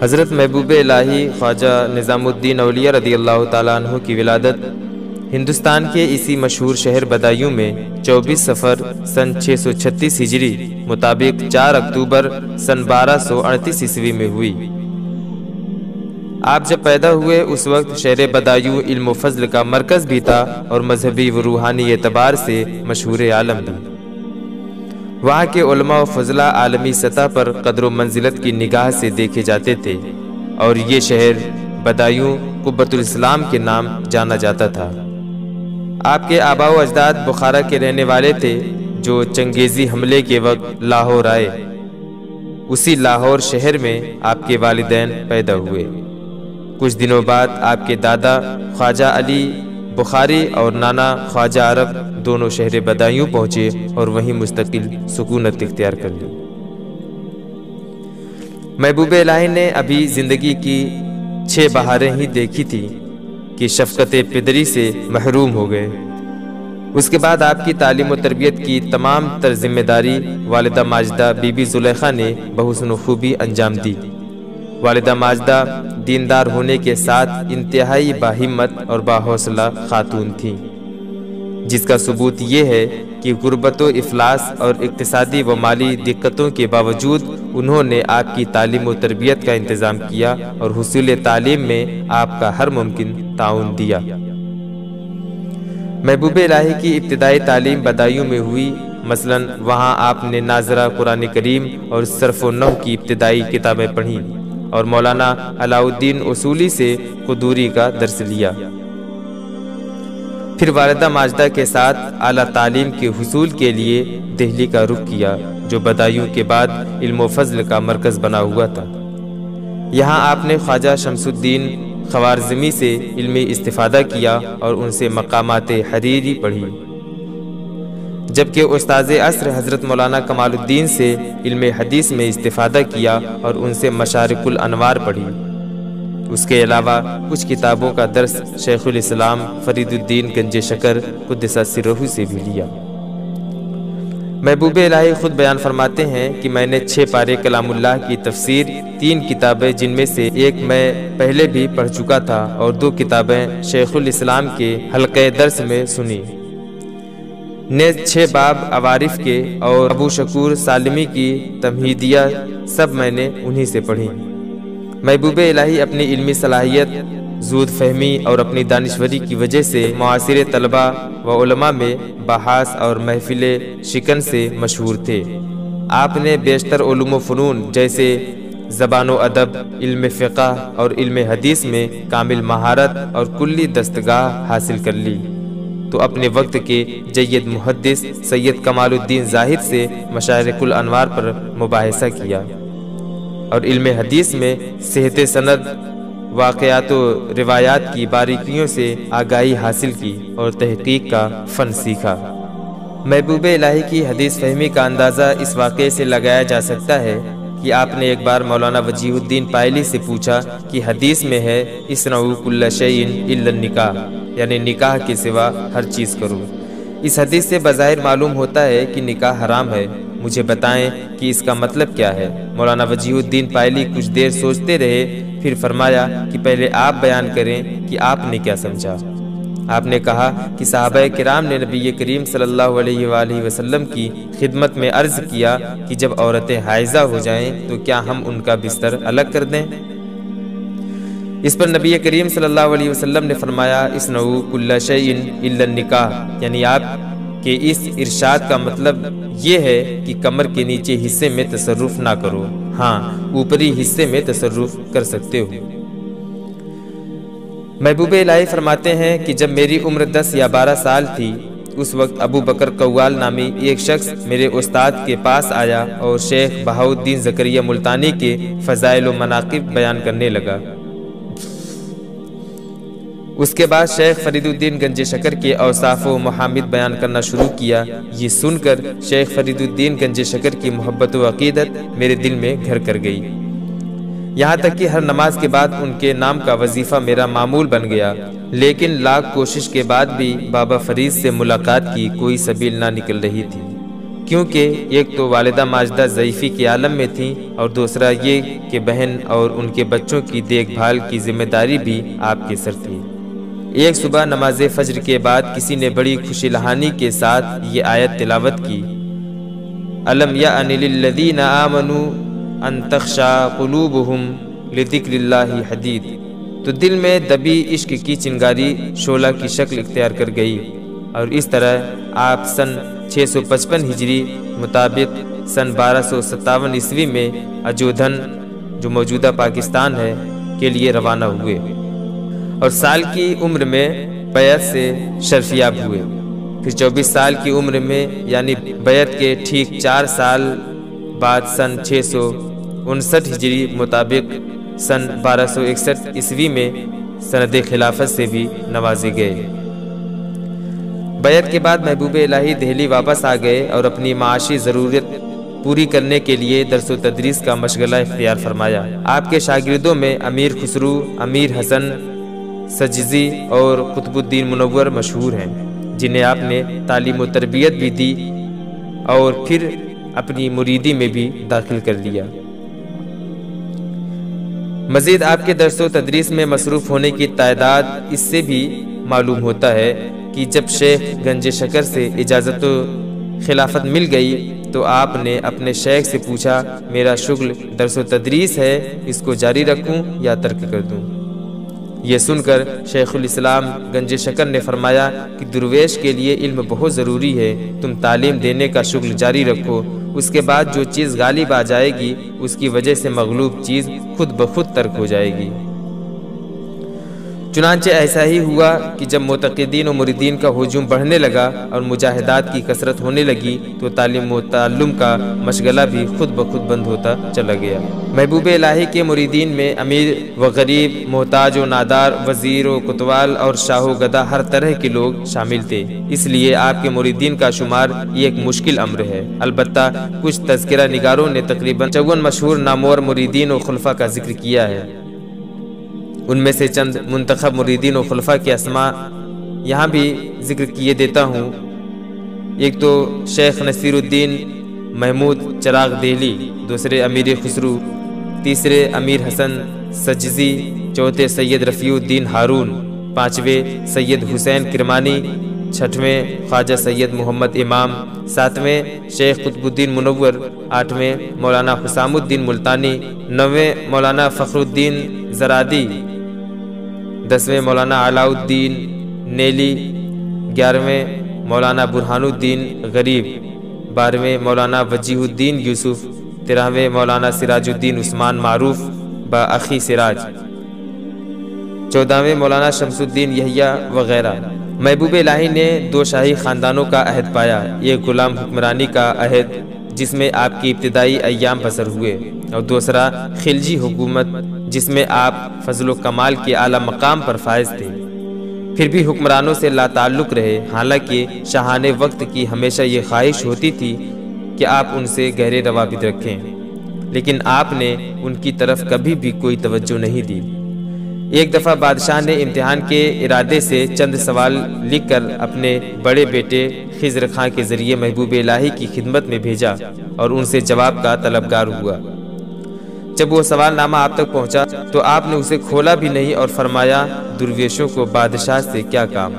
حضرت محبوب الہی خواجہ نظام الدین اولیاء رضی اللہ تعالیٰ عنہ کی ولادت ہندوستان کے اسی مشہور شہر بدایوں میں 24 صفر سن 636 ہجری مطابق 4 اکتوبر سن 1238 عیسوی میں ہوئی۔ آپ جب پیدا ہوئے اس وقت شہر بدایوں علم و فضل کا مرکز بھی تھا اور مذہبی و روحانی اعتبار سے مشہور عالم بھی۔ وہاں کے علماء و فضلاء عالمی سطح پر قدر و منزلت کی نگاہ سے دیکھے جاتے تھے، اور یہ شہر بدایوں قبۃ الاسلام کے نام جانا جاتا تھا۔ آپ کے آباء و اجداد بخارا کے رہنے والے تھے، جو چنگیزی حملے کے وقت لاہور آئے۔ اسی لاہور شہر میں آپ کے والدین پیدا ہوئے۔ کچھ دنوں بعد آپ کے دادا خواجہ علی بخاری اور نانا خواجہ عرب دونوں شہر بدایوں پہنچے اور وہیں مستقل سکونت اختیار کر لی۔ محبوب الہی نے ابھی زندگی کی 6 بہاریں ہی دیکھی تھی کہ شفقت پدری سے محروم ہو گئے۔ اس کے بعد آپ کی تعلیم و تربیت کی تمام تر ذمہ داری والدہ ماجدہ بی بی زلیخا نے بحسن و خوبی انجام دی۔ والدہ ماجدہ دیندار ہونے کے ساتھ انتہائی باہمت اور باحوصلہ خاتون تھیں، جس کا ثبوت یہ ہے کہ غربت و افلاس اور اقتصادی و مالی دقتوں کے باوجود انہوں نے آپ کی تعلیم و تربیت کا انتظام کیا اور حصول تعلیم میں آپ کا ہر ممکن تعاون دیا۔ محبوب الہی کی ابتدائی تعلیم بدایوں میں ہوئی، مثلاً وہاں آپ نے ناظرہ قرآن کریم اور صرف و نحو کی ابتدائی کتابیں پڑھیں اور مولانا علاء الدین اصولی سے قدوری کا درس لیا۔ پھر والدہ ماجدہ کے ساتھ اعلیٰ تعلیم کے حصول کے لیے دہلی کا رخ کیا، جو بدایوں کے بعد علم و فضل کا مرکز بنا ہوا تھا۔ یہاں آپ نے خواجہ شمس الدین خوارزمی سے علمی استفادہ کیا اور ان سے مقامات حریری پڑھی، جبکہ استاذ عصر حضرت مولانا کمال الدین سے علم حدیث میں استفادہ کیا اور ان سے مشارق الانوار پڑھی۔ اس کے علاوہ کچھ کتابوں کا درس شیخ الاسلام فرید الدین گنج شکر قدس سرہ سے بھی لیا۔ محبوب الہی خود بیان فرماتے ہیں کہ میں نے 6 پارے کلام اللہ کی تفسیر، 3 کتابیں جن میں سے ایک میں پہلے بھی پڑھ چکا تھا اور 2 کتابیں شیخ الاسلام کے حلقہ درس میں سنی، نیز 6 باب عوارف کے اور ابو شکور سالمی کی تمہیدیہ سب میں نے انہی سے پڑھی۔ محبوب الہی اپنی علمی صلاحیت، زود فہمی اور اپنی دانشوری کی وجہ سے معاصر طلباء و علماء میں بحث اور محفل شکن سے مشہور تھے۔ آپ نے بیشتر علوم و فنون جیسے زبان و ادب، علم فقہ اور علم حدیث میں کامل مہارت اور کلی دستگاہ حاصل کر لی، تو اپنے وقت کے جید محدث سید کمال الدین زاہد سے مشارق الانوار پر مباحثہ کیا اور علم حدیث میں صحت سند، واقعات و روایات کی باریکیوں سے آگاہی حاصل کی اور تحقیق کا فن سیکھا۔ محبوب الہی کی حدیث فہمی کا اندازہ اس واقعے سے لگایا جا سکتا ہے کہ آپ نے ایک بار مولانا وجیہ الدین پائلی سے پوچھا کہ حدیث میں ہے اصنعوا کل شیء الا النکاح، یعنی نکاح کے سوا ہر چیز کرو۔ اس حدیث سے بظاہر معلوم ہوتا ہے کہ نکاح حرام ہے، مجھے بتائیں کہ اس کا مطلب کیا ہے۔ مولانا وجیہ الدین پائلی کچھ دیر سوچتے رہے، پھر فرمایا کہ پہلے آپ بیان کریں کہ آپ نے کیا سمجھا۔ آپ نے کہا کہ صحابہ کرام نے نبی کریم صلی اللہ علیہ وآلہ وسلم کی خدمت میں عرض کیا کہ جب عورتیں حائضہ ہو جائیں تو کیا ہم ان کا بستر الگ کر دیں؟ اس پر نبی کریم صلی اللہ علیہ وسلم نے فرمایا اصنعوا کل شیء الا النکاح، یعنی آپ کے اس ارشاد کا مطلب یہ ہے کہ کمر کے نیچے حصے میں تصرف نہ کرو، ہاں اوپری حصے میں تصرف کر سکتے ہو۔ محبوب الہی فرماتے ہیں کہ جب میری عمر 10 یا 12 سال تھی، اس وقت ابو بکر قوال نامی ایک شخص میرے استاد کے پاس آیا اور شیخ بہاؤالدین زکریا ملتانی کے فضائل و مناقب بیان کرنے لگا۔ اس کے بعد شیخ فرید الدین گنج شکر کے اوصاف و محامد بیان کرنا شروع کیا۔ یہ سن کر شیخ فرید الدین گنج شکر کی محبت و عقیدت میرے دل میں گھر کر گئی، یہاں تک کہ ہر نماز کے بعد ان کے نام کا وظیفہ میرا معمول بن گیا۔ لیکن لاکھ کوشش کے بعد بھی بابا فرید سے ملاقات کی کوئی سبیل نہ نکل رہی تھی، کیونکہ ایک تو والدہ ماجدہ ضعیفی کے عالم میں تھیں اور دوسرا یہ کہ بہن اور ان کے بچوں کی دیکھ بھال کی ذمہ داری بھی آپ کے سر تھی۔ ایک صبح نماز فجر کے بعد کسی نے بڑی خوشی لہانی کے ساتھ یہ آیت تلاوت کی، أَلَمْ يَأْنِ لِلَّذِينَ آمَنُوا أَن تَخْشَعَ قُلُوبُهُمْ لِذِكْرِ اللَّهِ حَدِيدٌ، تو دل میں دبی عشق کی چنگاری شعلہ کی شکل اختیار کر گئی، اور اس طرح آپ سن 655 ہجری مطابق سن 1257 عیسوی میں اجودھن، جو موجودہ پاکستان ہے، کے لیے روانہ ہوئے اور سال کی عمر میں بیعت سے شرفیاب ہوئے۔ پھر 24 سال کی عمر میں یعنی بیعت کے ٹھیک 4 سال بعد سن 659 ہجری مطابق سن 1261 عیسوی میں سند خلافت سے بھی نوازے گئے۔ بیعت کے بعد محبوب الہی دہلی واپس آ گئے اور اپنی معاشی ضرورت پوری کرنے کے لیے درس و تدریس کا مشغلہ اختیار فرمایا۔ آپ کے شاگردوں میں امیر خسرو، امیر حسن سجزی اور قطب الدین منور مشہور ہیں، جنہیں آپ نے تعلیم و تربیت بھی دی اور پھر اپنی مریدی میں بھی داخل کر لیا۔ مزید آپ کے درس و تدریس میں مصروف ہونے کی تعداد اس سے بھی معلوم ہوتا ہے کہ جب شیخ گنج شکر سے اجازت و خلافت مل گئی تو آپ نے اپنے شیخ سے پوچھا، میرا شغل درس و تدریس ہے، اس کو جاری رکھوں یا ترک کر دوں؟ یہ سن کر شیخ الاسلام گنج شکر نے فرمایا کہ درویش کے لیے علم بہت ضروری ہے، تم تعلیم دینے کا شغل جاری رکھو، اس کے بعد جو چیز غالب آ جائے گی اس کی وجہ سے مغلوب چیز خود بخود ترک ہو جائے گی۔ چنانچہ ایسا ہی ہوا کہ جب معتقدین و مریدین کا ہجوم بڑھنے لگا اور مجاہدات کی کثرت ہونے لگی تو تعلیم و تعلم کا مشغلہ بھی خود بخود بند ہوتا چلا گیا۔ محبوب الہی کے مریدین میں امیر و غریب، محتاج و نادار، وزیر و کوتوال اور شاہ و گدا ہر طرح کے لوگ شامل تھے، اس لیے آپ کے مریدین کا شمار یہ ایک مشکل امر ہے۔ البتہ کچھ تذکرہ نگاروں نے تقریباً 54 مشہور نامور مریدین و خلفاء کا ذکر کیا ہے۔ ان میں سے چند منتخب مریدین و خلفاء کے اسماء یہاں بھی ذکر کیے دیتا ہوں۔ ایک تو شیخ نصیر الدین محمود چراغ دہلی، دوسرے امیر خسرو، تیسرے امیر حسن سجزی، چوتھے سید رفیع الدین ہارون، پانچویں سید حسین کرمانی، چھٹویں خواجہ سید محمد امام، ساتویں شیخ قطب الدین منور، آٹھویں مولانا حسام الدین ملتانی، نویں مولانا فخر الدین زرادی، 10ویں مولانا علاء الدین نیلی، 11ویں مولانا برہان الدین غریب، 12ویں مولانا وجیہ الدین یوسف، 13ویں مولانا سراج الدین عثمان معروف با اخی سراج، 14ویں مولانا شمس الدین یحییٰ وغیرہ۔ محبوب الہی نے 2 شاہی خاندانوں کا عہد پایا، ایک غلام حکمرانی کا عہد جس میں آپ کی ابتدائی ایام بسر ہوئے، اور دوسرا خلجی حکومت جس میں آپ فضل و کمال کے اعلیٰ مقام پر فائز تھے۔ پھر بھی حکمرانوں سے لا تعلق رہے، حالانکہ شاہان وقت کی ہمیشہ یہ خواہش ہوتی تھی کہ آپ ان سے گہرے روابط رکھیں، لیکن آپ نے ان کی طرف کبھی بھی کوئی توجہ نہیں دی۔ ایک دفعہ بادشاہ نے امتحان کے ارادے سے چند سوال لکھ کر اپنے بڑے بیٹے خضر خاں کے ذریعے محبوب الہی کی خدمت میں بھیجا اور ان سے جواب کا طلبگار ہوا۔ جب وہ سوال نامہ آپ تک پہنچا تو آپ نے اسے کھولا بھی نہیں اور فرمایا، درویشوں کو بادشاہ سے کیا کام؟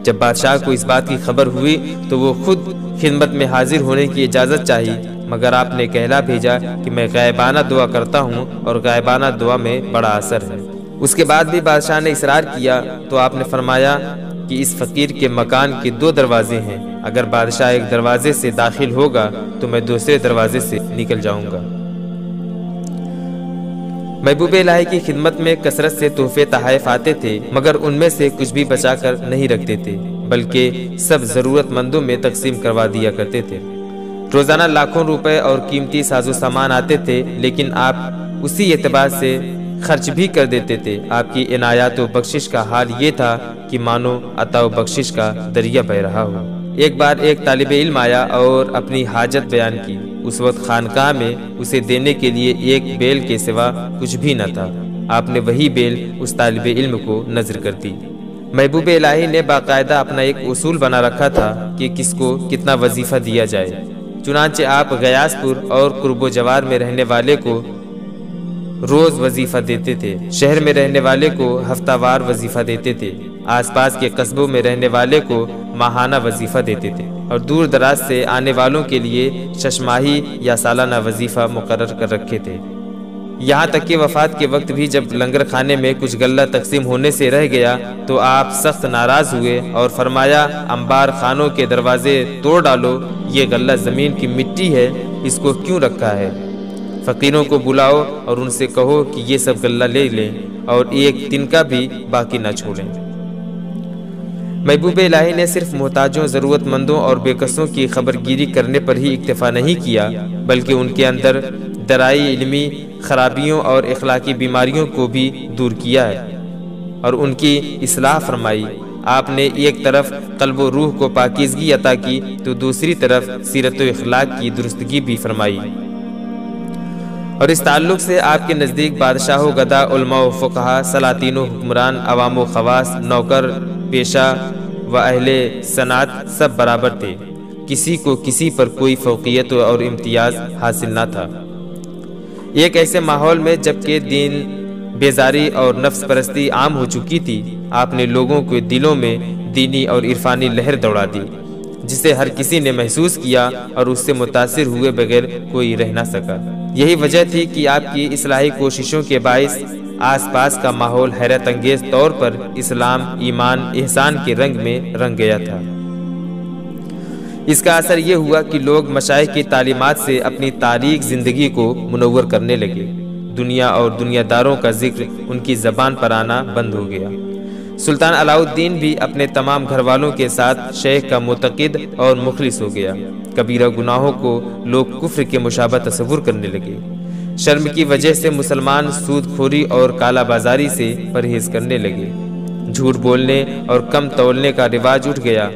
جب بادشاہ کو اس بات کی خبر ہوئی تو وہ خود خدمت میں حاضر ہونے کی اجازت چاہی، مگر آپ نے کہلا بھیجا کہ میں غائبانہ دعا کرتا ہوں اور غائبانہ دعا میں بڑا اثر ہے۔ اس کے بعد بھی بادشاہ نے اصرار کیا تو آپ نے فرمایا کہ اس فقیر کے مکان کے 2 دروازے ہیں، اگر بادشاہ ایک دروازے سے داخل ہوگا تو میں دوسرے دروازے سے نکل جاؤں گا۔ محبوب الہی کی خدمت میں کثرت سے تحفے تحائف آتے تھے، مگر ان میں سے کچھ بھی بچا کر نہیں رکھتے تھے، بلکہ سب ضرورت مندوں میں تقسیم کروا دیا کرتے تھے۔ روزانہ لاکھوں روپے اور قیمتی ساز و سامان آتے تھے، لیکن آپ اسی اعتبار سے خرچ بھی کر دیتے تھے۔ آپ کی عنایات و بخشش کا حال یہ تھا کہ مانو عطا و بخشش کا دریا بہہ رہا ہو۔ ایک بار ایک طالب علم آیا اور اپنی حاجت بیان کی۔ اس وقت خانقاہ میں اسے دینے کے لیے ایک بیل کے سوا کچھ بھی نہ تھا۔ آپ نے وہی بیل اس طالب علم کو نذر کر دی۔ محبوب الہی نے باقاعدہ اپنا ایک اصول بنا رکھا تھا کہ کس کو کتنا وظیفہ دیا جائے۔ چنانچہ آپ غیاث پور اور قرب و جوار میں رہنے والے کو روز وظیفہ دیتے تھے، شہر میں رہنے والے کو ہفتہ وار وظیفہ دیتے تھے، آس پاس کے قصبوں میں رہنے والے کو ماہانہ وظیفہ دیتے تھے، اور دور دراز سے آنے والوں کے لیے ششماہی یا سالانہ وظیفہ مقرر کر رکھے تھے۔ یہاں تک کہ وفات کے وقت بھی جب لنگر خانے میں کچھ غلہ تقسیم ہونے سے رہ گیا تو آپ سخت ناراض ہوئے اور فرمایا، انبار خانوں کے دروازے توڑ ڈالو، یہ غلہ زمین کی مٹی ہے، اس کو کیوں رکھا ہے؟ فقیروں کو بلاؤ اور ان سے کہو کہ یہ سب غلہ لے لیں اور ایک تنکا بھی باقی نہ چھوڑیں۔ محبوب الہی نے صرف محتاجوں، ضرورت مندوں اور بے کسوں کی خبر گیری کرنے پر ہی اکتفا نہیں کیا، بلکہ ان کے اندر درائی علمی خرابیوں اور اخلاقی بیماریوں کو بھی دور کیا ہے اور ان کی اصلاح فرمائی۔ آپ نے ایک طرف قلب و روح کو پاکیزگی عطا کی تو دوسری طرف سیرت و اخلاق کی درستگی بھی فرمائی، اور اس تعلق سے آپ کے نزدیک بادشاہ و گدا، علماء و فقہا، سلاطین و حکمران، عوام و خواص، نوکر پیشہ و اہل صنعت سب برابر تھے، کسی کو کسی پر کوئی فوقیت اور امتیاز حاصل نہ تھا۔ ایک ایسے ماحول میں جبکہ دین بیزاری اور نفس پرستی عام ہو چکی تھی، آپ نے لوگوں کے دلوں میں دینی اور عرفانی لہر دوڑا دی، جسے ہر کسی نے محسوس کیا اور اس سے متاثر ہوئے بغیر کوئی رہ نہ سکا۔ یہی وجہ تھی کہ آپ کی اصلاحی کوششوں کے باعث آس پاس کا ماحول حیرت انگیز طور پر اسلام، ایمان، احسان کے رنگ میں رنگ گیا تھا۔ اس کا اثر یہ ہوا کہ لوگ مشائخ کی تعلیمات سے اپنی تاریک زندگی کو منور کرنے لگے، دنیا اور دنیا داروں کا ذکر ان کی زبان پر آنا بند ہو گیا۔ سلطان علاء الدین بھی اپنے تمام گھر والوں کے ساتھ شیخ کا معتقد اور مخلص ہو گیا۔ کبیرہ گناہوں کو لوگ کفر کے مشابہ تصور کرنے لگے۔ شرم کی وجہ سے مسلمان سود خوری اور کالا بازاری سے پرہیز کرنے لگے۔ جھوٹ بولنے اور کم تولنے کا رواج اٹھ گیا۔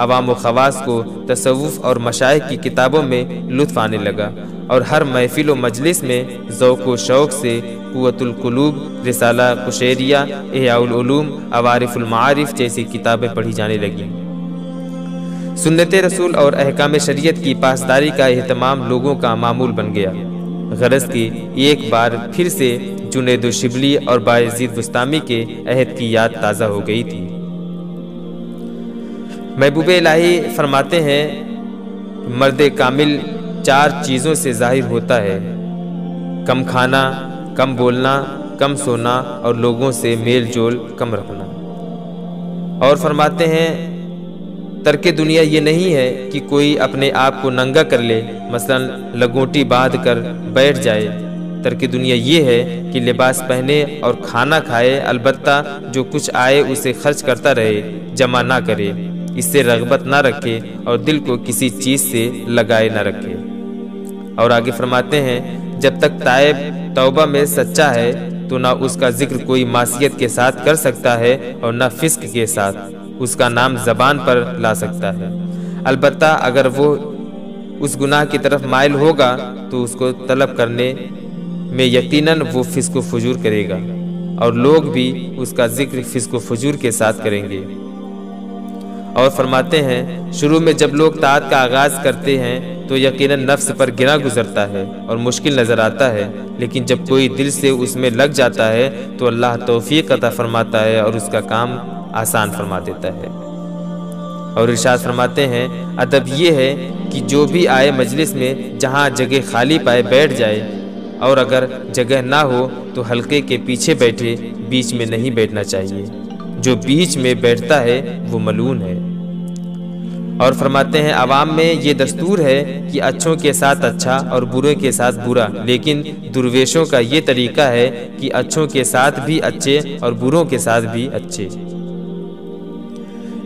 عوام و خواص کو تصوف اور مشائخ کی کتابوں میں لطف آنے لگا، اور ہر محفل و مجلس میں ذوق و شوق سے قوت القلوب، رسالہ قشیریہ، احیاء العلوم، عوارف المعارف جیسی کتابیں پڑھی جانے لگیں۔ سنت رسول اور احکام شریعت کی پاسداری کا اہتمام لوگوں کا معمول بن گیا۔ غرض کہ ایک بار پھر سے جنید و شبلی اور بایزید بستامی کے عہد کی یاد تازہ ہو گئی تھی۔ محبوب الہی فرماتے ہیں، مرد کامل 4 چیزوں سے ظاہر ہوتا ہے: کم کھانا، کم بولنا، کم سونا اور لوگوں سے میل جول کم رکھنا۔ اور فرماتے ہیں، ترک دنیا یہ نہیں ہے کہ کوئی اپنے آپ کو ننگا کر لے، مثلا لگوٹی باندھ کر بیٹھ جائے۔ ترک دنیا یہ ہے کہ لباس پہنے اور کھانا کھائے، البتہ جو کچھ آئے اسے خرچ کرتا رہے، جمع نہ کرے، اس سے رغبت نہ رکھے اور دل کو کسی چیز سے لگائے نہ رکھے۔ اور آگے فرماتے ہیں، جب تک تائب توبہ میں سچا ہے تو نہ اس کا ذکر کوئی معصیت کے ساتھ کر سکتا ہے اور نہ فسق کے ساتھ اس کا نام زبان پر لا سکتا ہے۔ البتہ اگر وہ اس گناہ کی طرف مائل ہوگا تو اس کو طلب کرنے میں یقیناً وہ فسق و فجور کرے گا، اور لوگ بھی اس کا ذکر فسق و فجور کے ساتھ کریں گے۔ اور فرماتے ہیں، شروع میں جب لوگ طاعت کا آغاز کرتے ہیں تو یقیناً نفس پر گرا گزرتا ہے اور مشکل نظر آتا ہے، لیکن جب کوئی دل سے اس میں لگ جاتا ہے تو اللہ توفیق عطا فرماتا ہے اور اس کا کام آسان فرما دیتا ہے۔ اور ارشاد فرماتے ہیں، ادب یہ ہے کہ جو بھی آئے مجلس میں جہاں جگہ خالی پائے بیٹھ جائے، اور اگر جگہ نہ ہو تو حلقے کے پیچھے بیٹھے، بیچ میں نہیں بیٹھنا چاہیے۔ جو بیچ میں بیٹھتا ہے وہ ملعون ہے۔ اور فرماتے ہیں، عوام میں یہ دستور ہے کہ اچھوں کے ساتھ اچھا اور برے کے ساتھ برا، لیکن درویشوں کا یہ طریقہ ہے کہ اچھوں کے ساتھ بھی اچھے اور بروں کے ساتھ بھی اچھے۔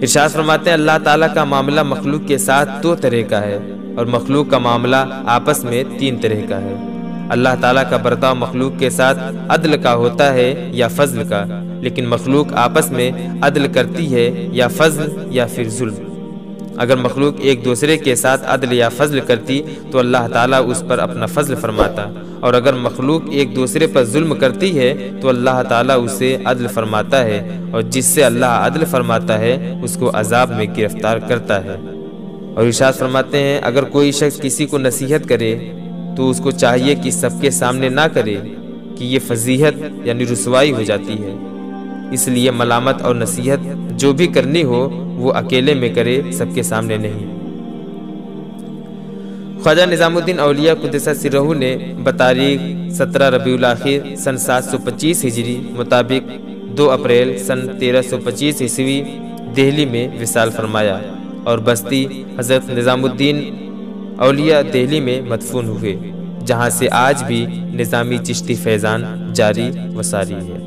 ارشاد فرماتے ہیں، اللہ تعالیٰ کا معاملہ مخلوق کے ساتھ 2 طرح کا ہے اور مخلوق کا معاملہ آپس میں 3 طرح کا ہے۔ اللہ تعالیٰ کا برتاؤ مخلوق کے ساتھ عدل کا ہوتا ہے یا فضل کا، لیکن مخلوق آپس میں عدل کرتی ہے یا فضل یا پھر ظلم۔ اگر مخلوق ایک دوسرے کے ساتھ عدل یا فضل کرتی تو اللہ تعالیٰ اس پر اپنا فضل فرماتا، اور اگر مخلوق ایک دوسرے پر ظلم کرتی ہے تو اللہ تعالیٰ اسے عدل فرماتا ہے، اور جس سے اللہ عدل فرماتا ہے اس کو عذاب میں گرفتار کرتا ہے۔ اور ارشاد فرماتے ہیں اگر کوئی شخص کسی کو نصیحت کرے تو اس کو چاہیے کہ سب کے سامنے نہ کرے، کہ یہ فضیحت یعنی رسوائی ہو جاتی ہے، اس لیے ملامت اور نصیحت جو بھی کرنی ہو وہ اکیلے میں کرے، سب کے سامنے نہیں۔ خواجہ نظام الدین اولیاء قدس سرہ نے بتاریخ 17 ربیع الاخر سن 725 ہجری مطابق 2 اپریل سن 1325 عیسوی دہلی میں وصال فرمایا، اور بستی حضرت نظام الدین اولیاء دہلی میں مدفون ہوئے، جہاں سے آج بھی نظامی چشتی فیضان جاری و ساری ہے۔